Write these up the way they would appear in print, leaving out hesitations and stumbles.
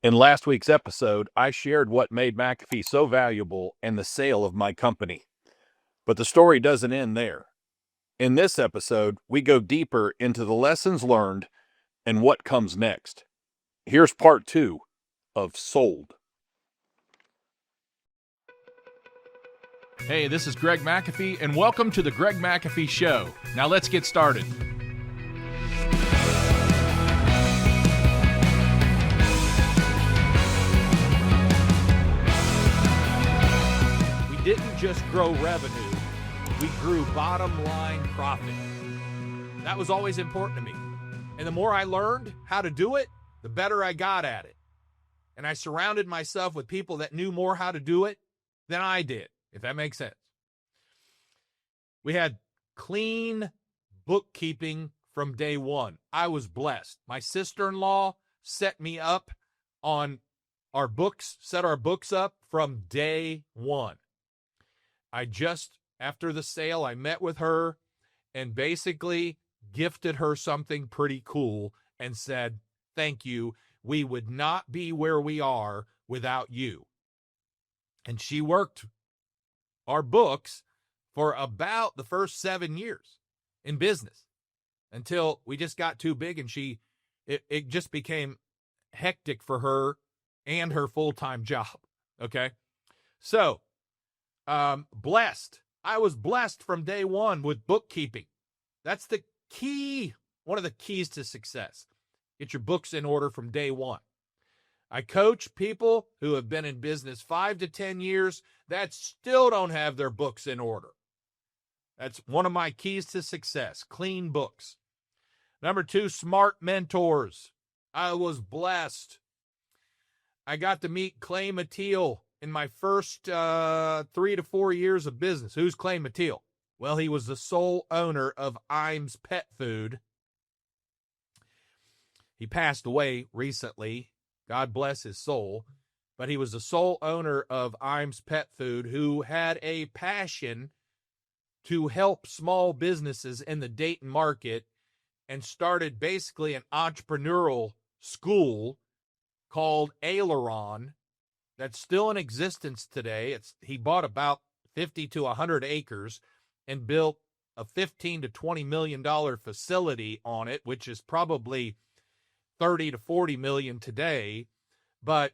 In last week's episode, I shared what made McAfee so valuable and the sale of my company. But the story doesn't end there. In this episode, we go deeper into the lessons learned and what comes next. Here's part 2 of Sold. Hey, this is Greg McAfee, and welcome to the Greg McAfee Show. Now let's get started. We didn't just grow revenue, we grew bottom line profit. That was always important to me. And the more I learned how to do it, the better I got at it. And I surrounded myself with people that knew more how to do it than I did, if that makes sense. We had clean bookkeeping from day one. I was blessed. My sister-in-law set me up on our books, set our books up from day one. After the sale, I met with her and basically gifted her something pretty cool and said, thank you. We would not be where we are without you. And she worked our books for about the first 7 years in business until we just got too big and it just became hectic for her and her full-time job. Okay. So, blessed. I was blessed from day one with bookkeeping. That's the key. One of the keys to success. Get your books in order from day one. I coach people who have been in business 5 to 10 years that still don't have their books in order. That's one of my keys to success, clean books. Number 2, smart mentors. I was blessed. I got to meet Clay Mateel in my first 3 to 4 years of business. Who's Clay Mateel? Well, he was the sole owner of Imes Pet Food. He passed away recently. God bless his soul. But he was the sole owner of Imes Pet Food who had a passion to help small businesses in the Dayton market and started basically an entrepreneurial school called Aileron that's still in existence today. He bought about 50 to 100 acres and built a $15 to $20 million facility on it, which is probably 30 to 40 million today. But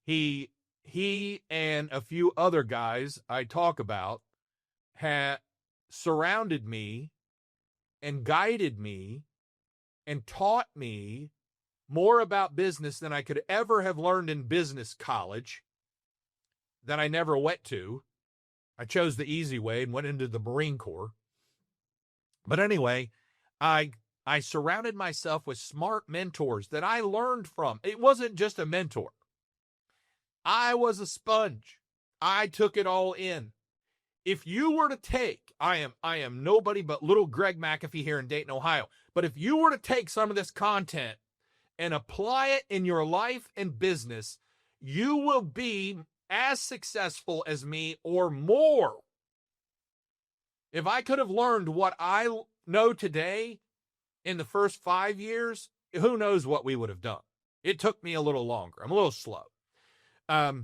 he and a few other guys I talk about had surrounded me and guided me and taught me more about business than I could ever have learned in business college that I never went to. I chose the easy way and went into the Marine Corps. But anyway, I surrounded myself with smart mentors that I learned from. It wasn't just a mentor. I was a sponge. I took it all in. If you were to take, I am nobody but little Greg McAfee here in Dayton, Ohio. But if you were to take some of this content and apply it in your life and business, you will be as successful as me or more. If I could have learned what I know today in the first 5 years, who knows what we would have done. It took me a little longer. I'm a little slow. I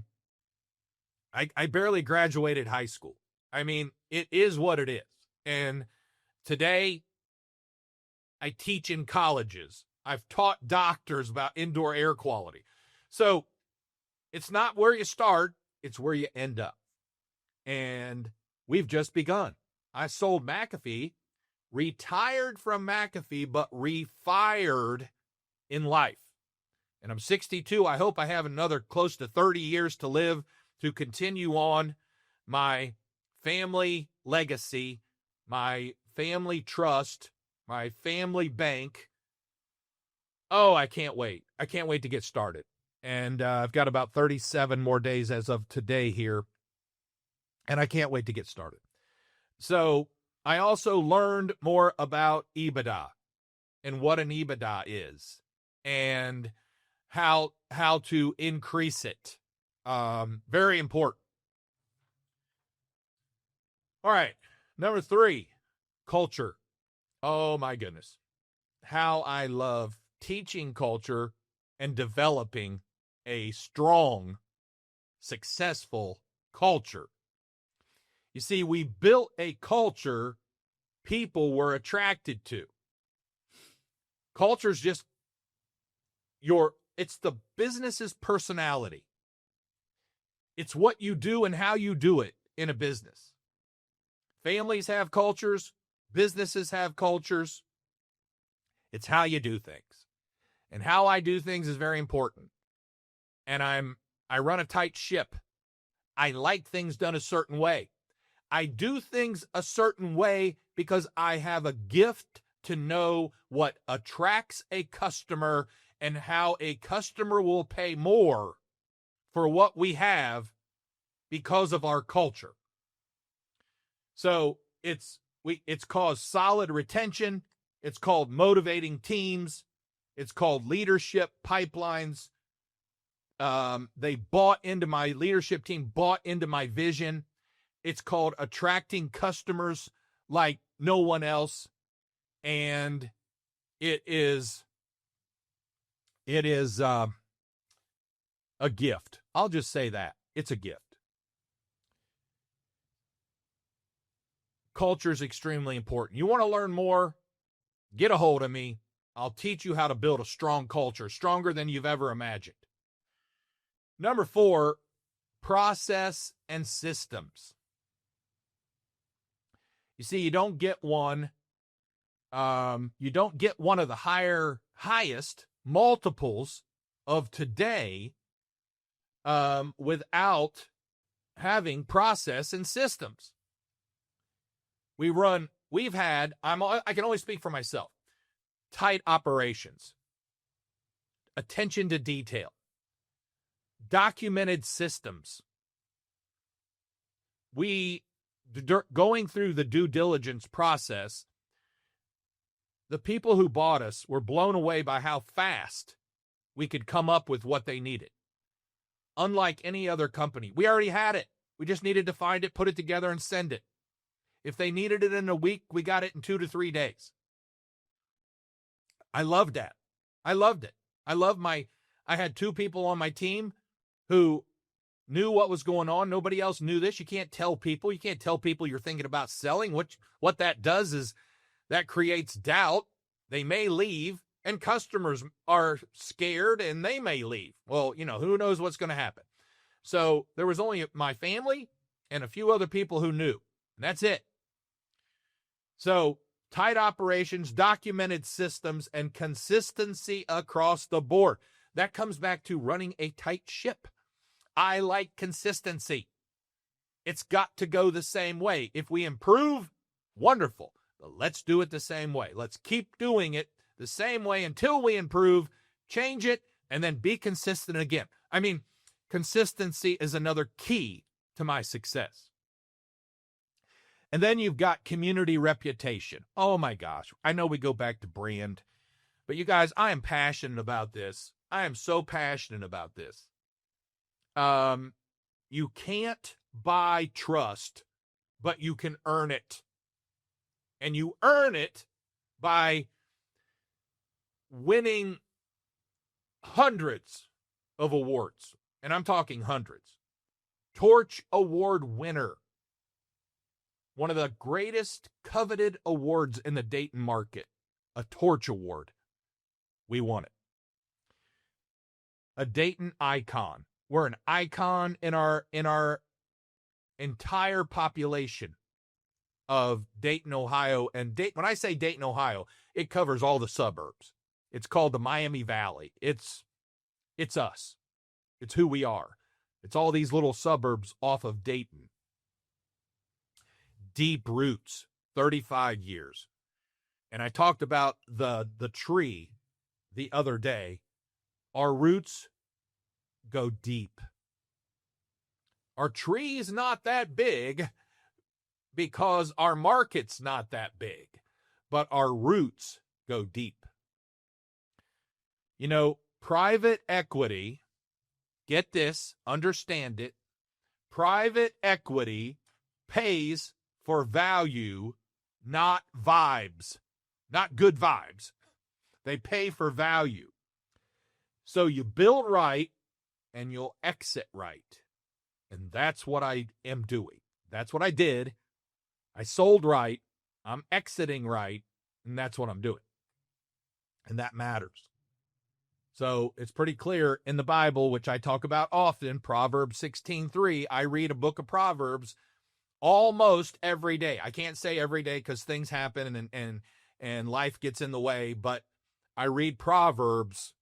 barely graduated high school. I mean, it is what it is. And today, I teach in colleges. I've taught doctors about indoor air quality. So it's not where you start, it's where you end up. And we've just begun. I sold McAfee, retired from McAfee, but refired in life. And I'm 62. I hope I have another close to 30 years to live to continue on my family legacy, my family trust, my family bank. Oh, I can't wait. I can't wait to get started. And I've got about 37 more days as of today here. And I can't wait to get started. So I also learned more about EBITDA and what an EBITDA is and how to increase it. Very important. All right. Number 3, culture. Oh my goodness. How I love teaching culture and developing a strong, successful culture. You see, we built a culture people were attracted to. Culture's just it's the business's personality. It's what you do and how you do it in a business. Families have cultures, businesses have cultures. It's how you do things. And how I do things is very important. And I run a tight ship. I like things done a certain way. I do things a certain way because I have a gift to know what attracts a customer and how a customer will pay more for what we have because of our culture. So it's caused solid retention. It's called motivating teams. It's called leadership pipelines. They bought into my leadership team, bought into my vision. It's called attracting customers like no one else. And it is a gift. I'll just say that. It's a gift. Culture is extremely important. You want to learn more? Get a hold of me. I'll teach you how to build a strong culture, stronger than you've ever imagined. Number 4, process and systems. You see, you don't get one of the highest multiples of today without having process and systems. I can only speak for myself, tight operations, attention to detail, documented systems. Going through the due diligence process, the people who bought us were blown away by how fast we could come up with what they needed. Unlike any other company, we already had it. We just needed to find it, put it together, and send it. If they needed it in a week, we got it in 2 to 3 days. I loved that. I loved it. I had 2 people on my team who knew what was going on. Nobody else knew this. You can't tell people. You can't tell people you're thinking about selling. What that does is that creates doubt. They may leave, and customers are scared, and they may leave. Well, who knows what's going to happen. So there was only my family and a few other people who knew, and that's it. So tight operations, documented systems, and consistency across the board. That comes back to running a tight ship. I like consistency. It's got to go the same way. If we improve, wonderful. But let's do it the same way. Let's keep doing it the same way until we improve, change it, and then be consistent again. Consistency is another key to my success. And then you've got community reputation. Oh my gosh. I know we go back to brand, but you guys, I am passionate about this. I am so passionate about this. You can't buy trust, but you can earn it. And you earn it by winning hundreds of awards. And I'm talking hundreds. Torch Award winner. One of the greatest coveted awards in the Dayton market. A Torch Award. We won it. A Dayton icon. We're an icon in our entire population of Dayton, Ohio. And when I say Dayton, Ohio, it covers all the suburbs. It's called the Miami Valley. It's us. It's who we are. It's all these little suburbs off of Dayton. Deep roots, 35 years. And I talked about the tree the other day. Our roots go deep. Our tree is not that big because our market's not that big, but our roots go deep. Private equity, get this, understand it, private equity pays for value, not vibes, not good vibes. They pay for value. So you build right, and you'll exit right. And that's what I am doing. That's what I did. I sold right. I'm exiting right. And that's what I'm doing. And that matters. So it's pretty clear in the Bible, which I talk about often, Proverbs 16:3. I read a book of Proverbs almost every day. I can't say every day because things happen and life gets in the way, but I read Proverbs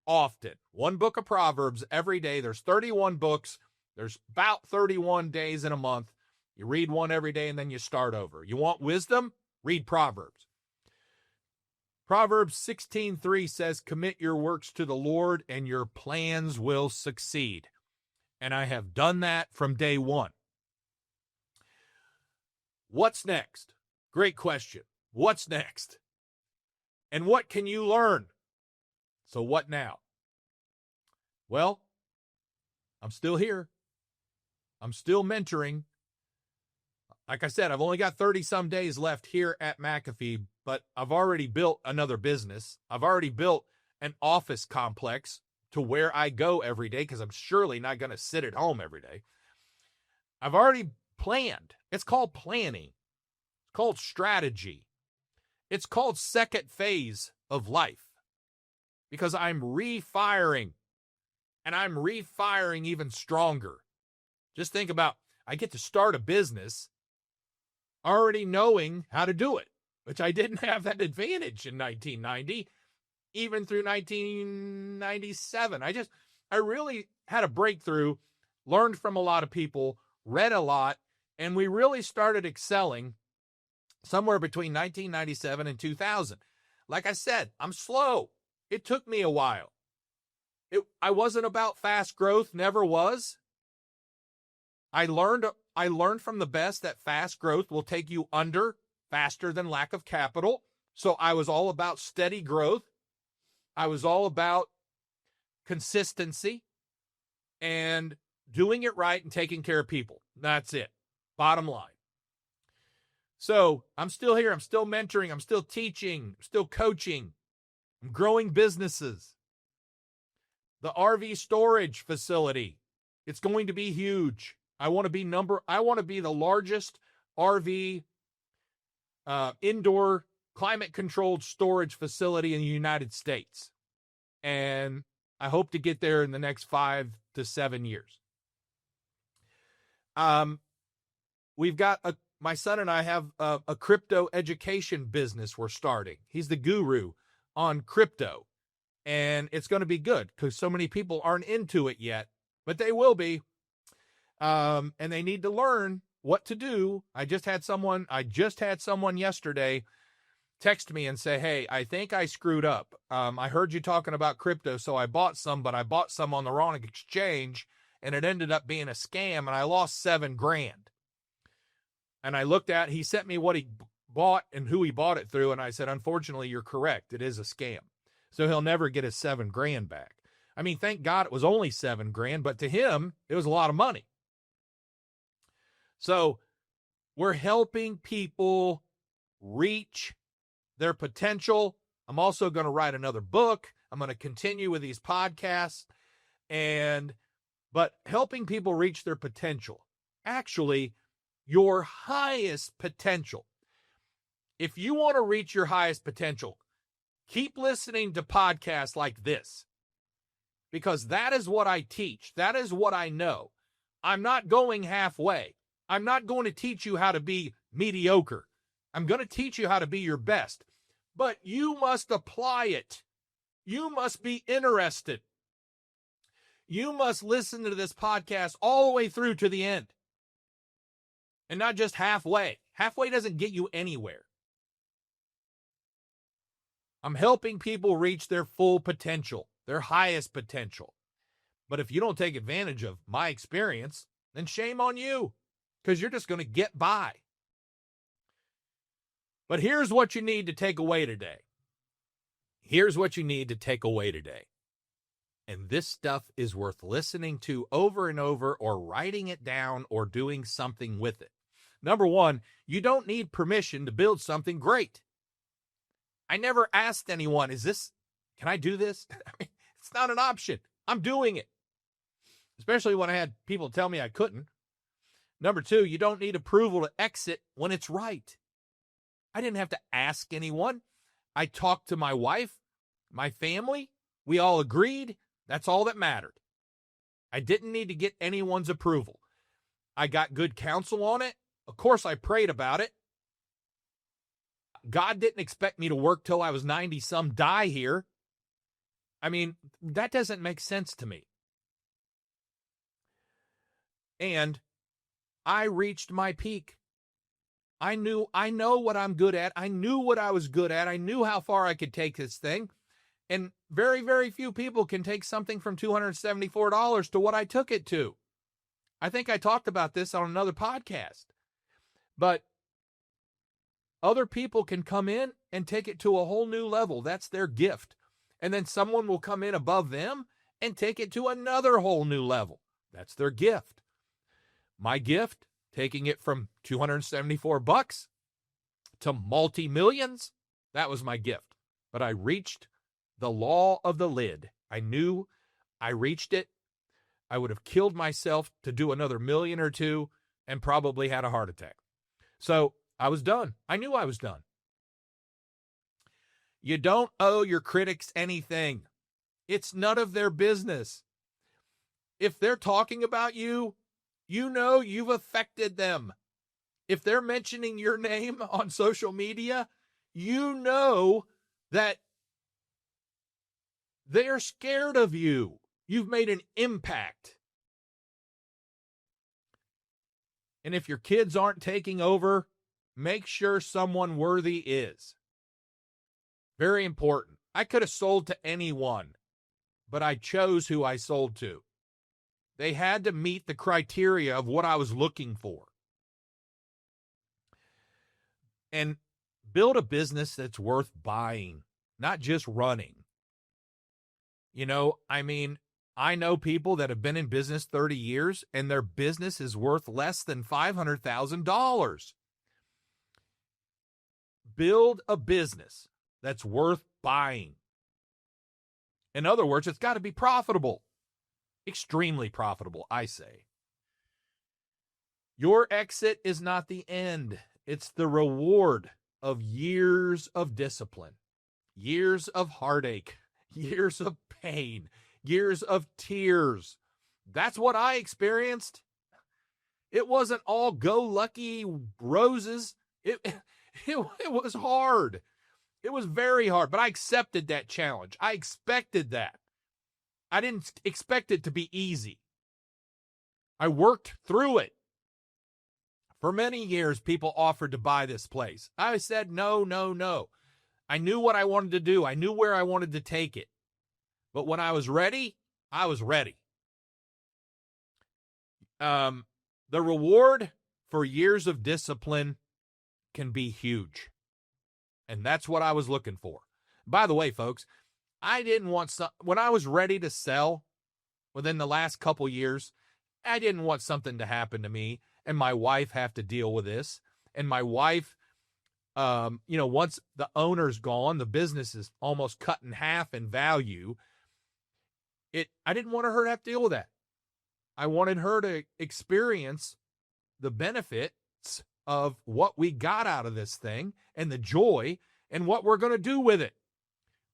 often. One book of Proverbs every day. There's 31 books. There's about 31 days in a month. You read one every day and then you start over. You want wisdom? Read Proverbs. Proverbs 16:3 says, commit your works to the Lord and your plans will succeed. And I have done that from day one. What's next? Great question. What's next? And what can you learn? So what now? Well, I'm still here. I'm still mentoring. Like I said, I've only got 30 some days left here at McAfee, but I've already built another business. I've already built an office complex to where I go every day because I'm surely not going to sit at home every day. I've already planned. It's called planning. It's called strategy. It's called second phase of life because I'm refiring and I'm refiring even stronger. Just think about, I get to start a business already knowing how to do it, which I didn't have that advantage in 1990, even through 1997. I really had a breakthrough, learned from a lot of people, read a lot, and we really started excelling somewhere between 1997 and 2000. Like I said, I'm slow. It took me a while. I wasn't about fast growth, never was. I learned from the best that fast growth will take you under faster than lack of capital. So I was all about steady growth. I was all about consistency and doing it right and taking care of people. That's it. Bottom line. So I'm still here. I'm still mentoring. I'm still teaching. I'm still coaching. I'm growing businesses. The RV storage facility, it's going to be huge. I want to be the largest RV indoor climate controlled storage facility in the United States. And I hope to get there in the next 5 to 7 years. We've got my son and I have a crypto education business we're starting. He's the guru on crypto. And it's going to be good because so many people aren't into it yet, but they will be. And they need to learn what to do. I just had someone yesterday text me and say, hey, I think I screwed up. I heard you talking about crypto, so I bought some, but I bought some on the wrong exchange, and it ended up being a scam, and I lost $7,000. And he sent me what he bought and who he bought it through, and I said, unfortunately, you're correct. It is a scam. So he'll never get his $7,000 back. I mean, thank God it was only $7,000, but to him, it was a lot of money. So we're helping people reach their potential. I'm also going to write another book. I'm going to continue with these podcasts, but helping people reach their potential. Actually, your highest potential. If you want to reach your highest potential, keep listening to podcasts like this, because that is what I teach. That is what I know. I'm not going halfway. I'm not going to teach you how to be mediocre. I'm going to teach you how to be your best, but you must apply it. You must be interested. You must listen to this podcast all the way through to the end and not just halfway. Halfway doesn't get you anywhere. I'm helping people reach their full potential, their highest potential. But if you don't take advantage of my experience, then shame on you, because you're just going to get by. But here's what you need to take away today. Here's what you need to take away today. And this stuff is worth listening to over and over, or writing it down, or doing something with it. Number one, you don't need permission to build something great. I never asked anyone, can I do this? I mean, it's not an option. I'm doing it. especially when I had people tell me I couldn't. Number two, you don't need approval to exit when it's right. I didn't have to ask anyone. I talked to my wife, my family. We all agreed. That's all that mattered. I didn't need to get anyone's approval. I got good counsel on it. Of course, I prayed about it. God didn't expect me to work till I was 90-some, die here. I mean, that doesn't make sense to me. And I reached my peak. I know what I'm good at. I knew what I was good at. I knew how far I could take this thing. And very, very few people can take something from $274 to what I took it to. I think I talked about this on another podcast. But other people can come in and take it to a whole new level. That's their gift. And then someone will come in above them and take it to another whole new level. That's their gift. My gift, taking it from $274 to multi-millions, that was my gift. But I reached the law of the lid. I knew I reached it. I would have killed myself to do another million or two and probably had a heart attack. So I was done. I knew I was done. You don't owe your critics anything. It's none of their business. If they're talking about you, you know you've affected them. If they're mentioning your name on social media, you know that they're scared of you. You've made an impact. And if your kids aren't taking over, make sure someone worthy is. Very important. I could have sold to anyone, but I chose who I sold to. They had to meet the criteria of what I was looking for. And build a business that's worth buying, not just running. You know, I mean, I know people that have been in business 30 years and their business is worth less than $500,000. Build a business that's worth buying. In other words, it's got to be profitable. Extremely profitable, I say. Your exit is not the end. It's the reward of years of discipline, years of heartache, years of pain, years of tears. That's what I experienced. It wasn't all go-lucky roses. It was hard. It was very hard, but I accepted that challenge. I expected that. I didn't expect it to be easy. I worked through it. For many years, people offered to buy this place. I said, no. I knew what I wanted to do. I knew where I wanted to take it. But when I was ready, I was ready. The reward for years of discipline can be huge. And that's what I was looking for. By the way, folks, I didn't want when I was ready to sell within the last couple years, I didn't want something to happen to me and my wife have to deal with this. And my wife, once the owner's gone, the business is almost cut in half in value. I didn't want her to have to deal with that. I wanted her to experience the benefits of what we got out of this thing and the joy and what we're going to do with it.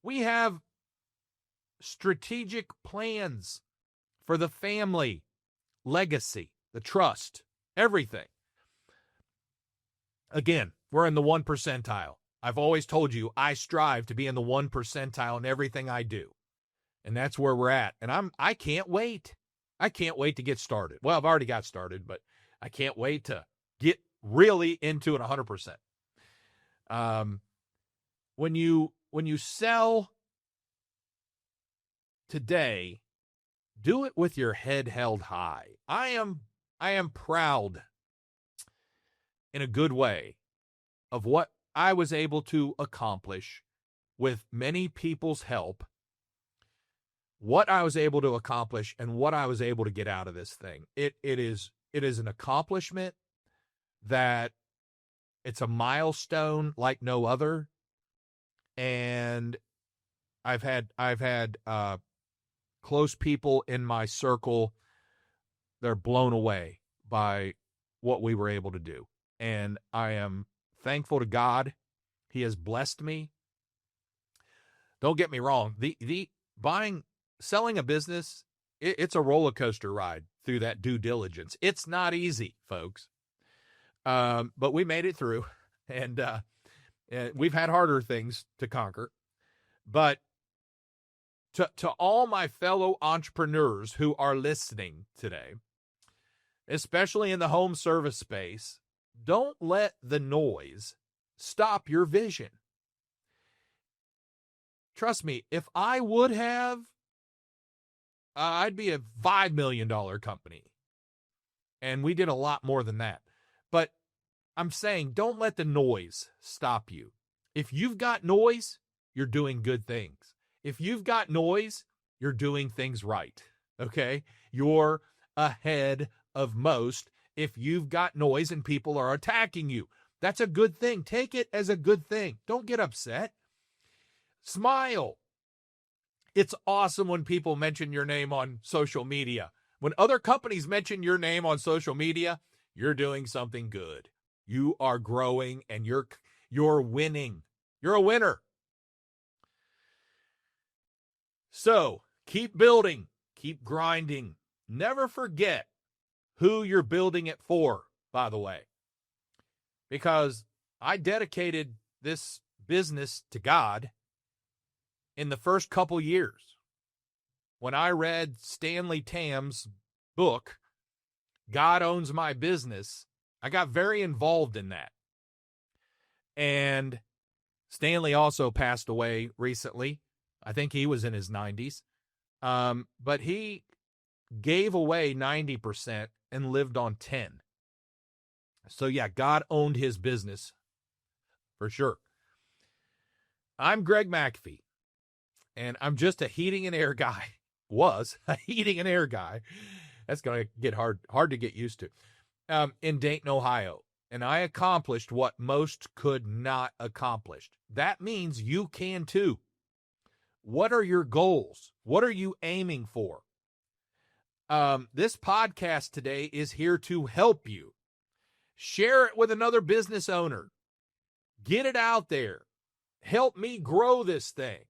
We have strategic plans for the family, legacy, the trust, everything. Again, we're in the 1 percentile. I've always told you I strive to be in the 1 percentile in everything I do. And that's where we're at. And I can't wait. I can't wait to get started. Well, I've already got started, but I can't wait to get really into it 100%. When you sell today, do it with your head held high. I am proud in a good way of what I was able to accomplish with many people's help, what I was able to accomplish and what I was able to get out of this thing. It is an accomplishment that it's a milestone like no other. And I've had close people in my circle they're blown away by what we were able to do. And I am thankful to God. He has blessed me. Don't get me wrong. Selling a business, it's a roller coaster ride through that due diligence. It's not easy, folks. But we made it through, and we've had harder things to conquer. But to all my fellow entrepreneurs who are listening today, especially in the home service space, don't let the noise stop your vision. Trust me, if I would have, I'd be a $5 million company. And we did a lot more than that. But I'm saying, don't let the noise stop you. If you've got noise, you're doing good things. If you've got noise, you're doing things right. Okay? You're ahead of most if you've got noise and people are attacking you. That's a good thing. Take it as a good thing. Don't get upset. Smile. It's awesome when people mention your name on social media. When other companies mention your name on social media, you're doing something good. You are growing and you're winning. You're a winner. So keep building, keep grinding. Never forget who you're building it for, by the way. Because I dedicated this business to God in the first couple years. When I read Stanley Tam's book, God Owns My Business, I got very involved in that. And Stanley also passed away recently. I think he was in his 90s. But he gave away 90% and lived on 10. So yeah, God owned his business for sure. I'm Greg McAfee, and I'm just a heating and air guy. Was a heating and air guy. That's going to get hard to get used to. In Dayton, Ohio. And I accomplished what most could not accomplish. That means you can too. What are your goals? What are you aiming for? This podcast today is here to help you. Share it with another business owner. Get it out there. Help me grow this thing.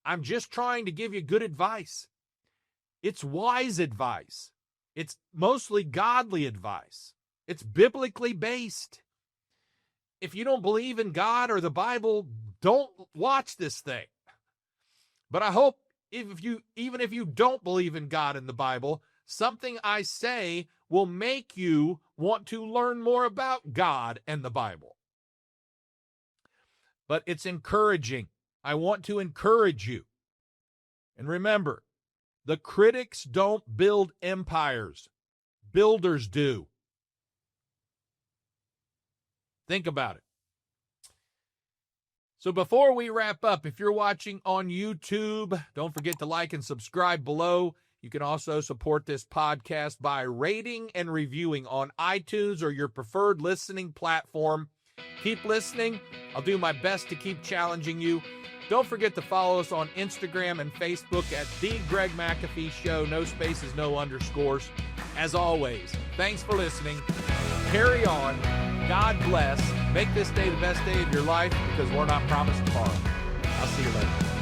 I'm just trying to give you good advice. It's wise advice. It's mostly godly advice. It's biblically based. If you don't believe in God or the Bible, don't watch this thing. But I hope even if you don't believe in God and the Bible, something I say will make you want to learn more about God and the Bible. But it's encouraging. I want to encourage you. And remember, the critics don't build empires. Builders do. Think about it. So before we wrap up, if you're watching on YouTube, don't forget to like and subscribe below. You can also support this podcast by rating and reviewing on iTunes or your preferred listening platform. Keep listening. I'll do my best to keep challenging you. Don't forget to follow us on Instagram and Facebook at The Greg McAfee Show. No spaces, no underscores. As always, thanks for listening. Carry on. God bless. Make this day the best day of your life because we're not promised tomorrow. I'll see you later.